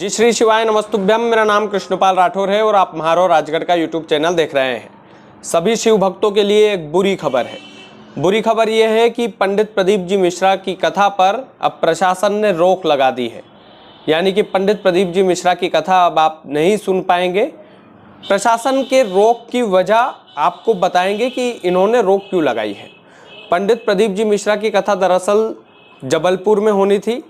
जी श्री शिवाय नमस्तुभ्यम। मेरा नाम कृष्णपाल राठौर है और आप म्हारो राजगढ़ का यूट्यूब चैनल देख रहे हैं। सभी शिव भक्तों के लिए एक बुरी खबर है। बुरी खबर यह है कि पंडित प्रदीप जी मिश्रा की कथा पर अब प्रशासन ने रोक लगा दी है। यानी कि पंडित प्रदीप जी मिश्रा की कथा अब आप नहीं सुन पाएंगे। प्रशासन के रोक की वजह आपको बताएंगे कि इन्होंने रोक क्यों लगाई है। पंडित प्रदीप जी मिश्रा की कथा दरअसल जबलपुर में होनी थी।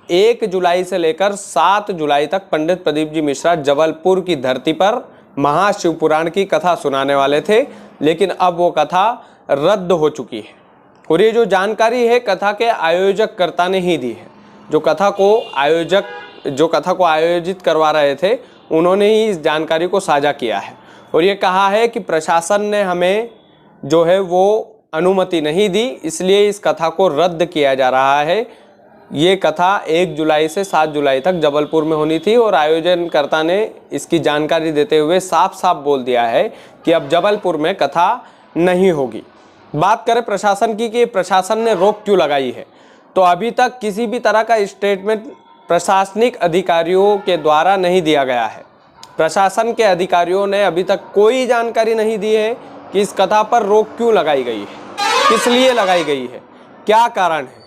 1 जुलाई से लेकर 7 जुलाई तक पंडित प्रदीप जी मिश्रा जबलपुर की धरती पर महाशिवपुराण की कथा सुनाने वाले थे, लेकिन अब वो कथा रद्द हो चुकी है। और ये जो जानकारी है कथा के आयोजककर्ता ने ही दी है। जो कथा को आयोजित करवा रहे थे उन्होंने ही इस जानकारी को साझा किया है और ये कहा है कि प्रशासन ने हमें जो है वो अनुमति नहीं दी, इसलिए इस कथा को रद्द किया जा रहा है। ये कथा 1 जुलाई से 7 जुलाई तक जबलपुर में होनी थी और आयोजनकर्ता ने इसकी जानकारी देते हुए साफ साफ बोल दिया है कि अब जबलपुर में कथा नहीं होगी। बात करें प्रशासन की कि प्रशासन ने रोक क्यों लगाई है, तो अभी तक किसी भी तरह का स्टेटमेंट प्रशासनिक अधिकारियों के द्वारा नहीं दिया गया है। प्रशासन के अधिकारियों ने अभी तक कोई जानकारी नहीं दी है कि इस कथा पर रोक क्यों लगाई गई है, किस लिए लगाई गई है, क्या कारण है।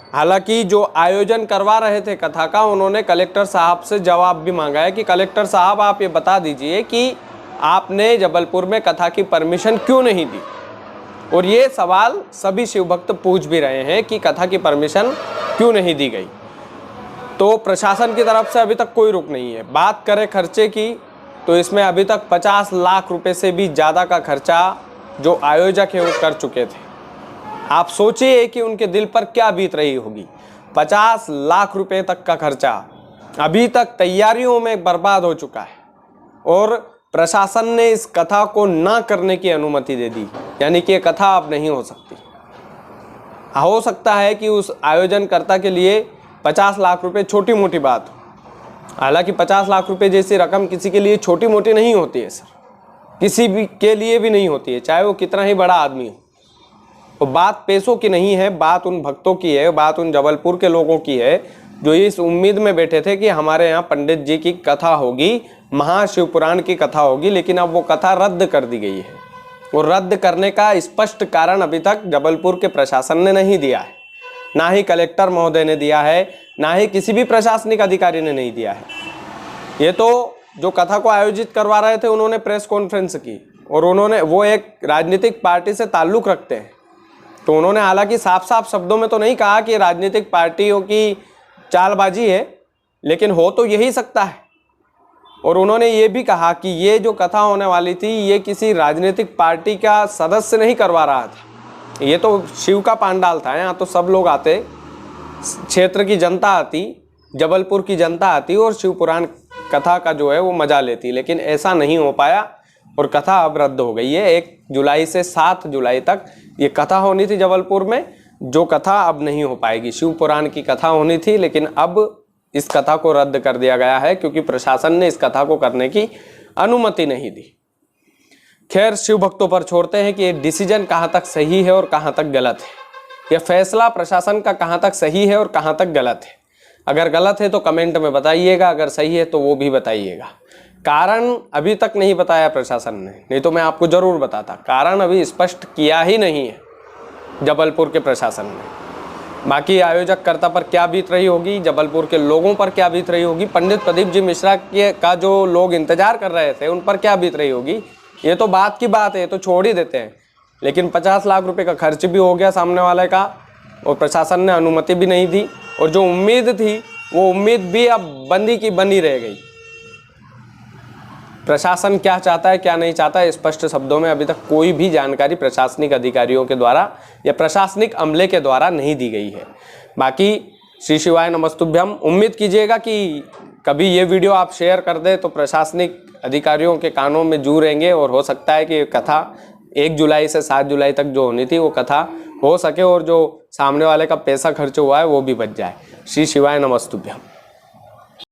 हालांकि जो आयोजन करवा रहे थे कथा का, उन्होंने कलेक्टर साहब से जवाब भी मांगा है कि कलेक्टर साहब आप ये बता दीजिए कि आपने जबलपुर में कथा की परमिशन क्यों नहीं दी। और ये सवाल सभी शिव भक्त पूछ भी रहे हैं कि कथा की परमिशन क्यों नहीं दी गई। तो प्रशासन की तरफ से अभी तक कोई रुक नहीं है। बात करें खर्चे की, तो इसमें अभी तक 50 लाख रुपए से भी ज़्यादा का खर्चा जो आयोजक है वो कर चुके थे। आप सोचिए कि उनके दिल पर क्या बीत रही होगी। 50 लाख रुपए तक का खर्चा अभी तक तैयारियों में बर्बाद हो चुका है और प्रशासन ने इस कथा को ना करने की अनुमति दे दी। यानी कि ये कथा अब नहीं हो सकती। हो सकता है कि उस आयोजनकर्ता के लिए 50 लाख रुपए छोटी मोटी बात हो। हालांकि 50 लाख रुपए जैसी रकम किसी के लिए छोटी मोटी नहीं होती है सर, किसी भी के लिए भी नहीं होती है, चाहे वो कितना ही बड़ा आदमी हो। तो बात पैसों की नहीं है, बात उन भक्तों की है, बात उन जबलपुर के लोगों की है जो इस उम्मीद में बैठे थे कि हमारे यहाँ पंडित जी की कथा होगी, महाशिवपुराण की कथा होगी, लेकिन अब वो कथा रद्द कर दी गई है। और रद्द करने का स्पष्ट कारण अभी तक जबलपुर के प्रशासन ने नहीं दिया है, ना ही कलेक्टर महोदय ने दिया है, ना ही किसी भी प्रशासनिक अधिकारी ने नहीं दिया है। ये तो जो कथा को आयोजित करवा रहे थे उन्होंने प्रेस कॉन्फ्रेंस की और वो एक राजनीतिक पार्टी से ताल्लुक़ रखते हैं। तो उन्होंने हालांकि साफ साफ शब्दों में तो नहीं कहा कि राजनीतिक पार्टियों की चालबाजी है, लेकिन हो तो यही सकता है। और उन्होंने ये भी कहा कि ये जो कथा होने वाली थी ये किसी राजनीतिक पार्टी का सदस्य नहीं करवा रहा था, ये तो शिव का पंडाल था। यहाँ तो सब लोग आते, क्षेत्र की जनता आती, जबलपुर की जनता आती और शिवपुराण कथा का जो है वो मजा लेती, लेकिन ऐसा नहीं हो पाया और कथा अब रद्द हो गई है। 1 जुलाई से 7 जुलाई तक ये कथा होनी थी जबलपुर में, जो कथा अब नहीं हो पाएगी। शिवपुराण की कथा होनी थी, लेकिन अब इस कथा को रद्द कर दिया गया है क्योंकि प्रशासन ने इस कथा को करने की अनुमति नहीं दी। खैर, शिव भक्तों पर छोड़ते हैं कि ये डिसीजन कहाँ तक सही है और कहाँ तक गलत है। यह फैसला प्रशासन का कहाँ तक सही है और कहाँ तक गलत है। अगर गलत है तो कमेंट में बताइएगा, अगर सही है तो वो भी बताइएगा। कारण अभी तक नहीं बताया प्रशासन ने, नहीं तो मैं आपको जरूर बताता। कारण अभी स्पष्ट किया ही नहीं है जबलपुर के प्रशासन ने। बाकी आयोजककर्ता पर क्या बीत रही होगी, जबलपुर के लोगों पर क्या बीत रही होगी, पंडित प्रदीप जी मिश्रा का जो लोग इंतजार कर रहे थे उन पर क्या बीत रही होगी, ये तो बात की बात है, ये तो छोड़ ही देते हैं। लेकिन 50 लाख रुपए का खर्च भी हो गया सामने वाले का और प्रशासन ने अनुमति भी नहीं दी और जो उम्मीद थी वो उम्मीद भी अब बंदी की बनी रह गई। प्रशासन क्या चाहता है क्या नहीं चाहता है, स्पष्ट शब्दों में अभी तक कोई भी जानकारी प्रशासनिक अधिकारियों के द्वारा या प्रशासनिक अमले के द्वारा नहीं दी गई है। बाकी श्री शिवाय नमस्तुभ्यम। उम्मीद कीजिएगा कि कभी ये वीडियो आप शेयर कर दें तो प्रशासनिक अधिकारियों के कानों में जू रहेंगे और हो सकता है कि कथा 1 जुलाई से 7 जुलाई तक जो होनी थी वो कथा हो सके और जो सामने वाले का पैसा खर्च हुआ है वो भी बच जाए। श्री शिवाय नमस्तुभ्यम।